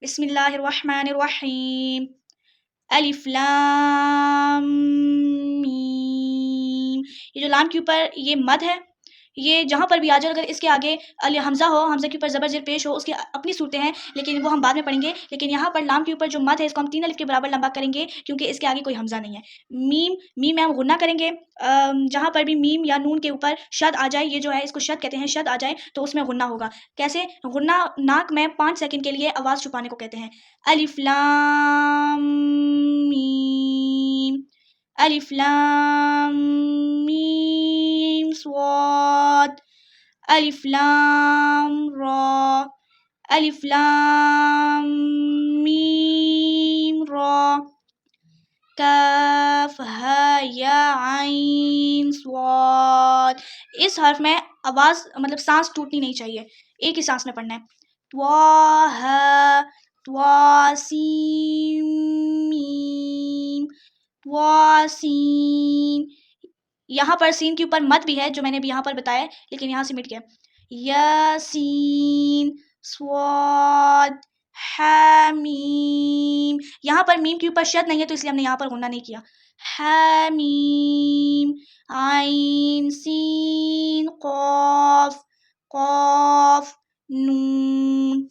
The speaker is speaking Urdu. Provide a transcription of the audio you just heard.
بسم اللہ الرحمن الرحیم. الف لام میم. یہ جو لام کے اوپر یہ مد ہے، یہ جہاں پر بھی آ جائے، اگر اس کے آگے حمزہ ہو، حمزہ کے اوپر زبر زیر پیش ہو، اس کی اپنی صورتیں ہیں، لیکن وہ ہم بعد میں پڑھیں گے. لیکن یہاں پر لام کے اوپر جو مد ہے، اس کو ہم 3 الف کے برابر لمبا کریں گے، کیونکہ اس کے آگے کوئی حمزہ نہیں ہے. میم میں ہم غنہ کریں گے. جہاں پر بھی میم یا نون کے اوپر شد آ جائے، یہ جو ہے اس کو شد کہتے ہیں، شد آ جائے تو اس میں غنہ ہوگا. کیسے غنہ؟ ناک میں 5 سیکنڈ کے لیے آواز چھپانے کو کہتے ہیں. الف لام میم. الف لام میم صاد. الف لام را. الف لام میم را. کاف ہا یا عین صاد. اس حرف میں آواز مطلب سانس ٹوٹنی نہیں چاہیے، ایک ہی سانس میں پڑھنا ہے. طٰ طٰ سین میم. طٰ سین. یہاں پر سین کے اوپر مد بھی ہے جو میں نے ابھی یہاں پر بتایا، لیکن یہاں سے مٹ گیا. یاسین صاد حامیم. یہاں پر میم کے اوپر شد نہیں ہے تو اس لیے ہم نے یہاں پر غنہ نہیں کیا. حامیم عین سین قاف قاف نون.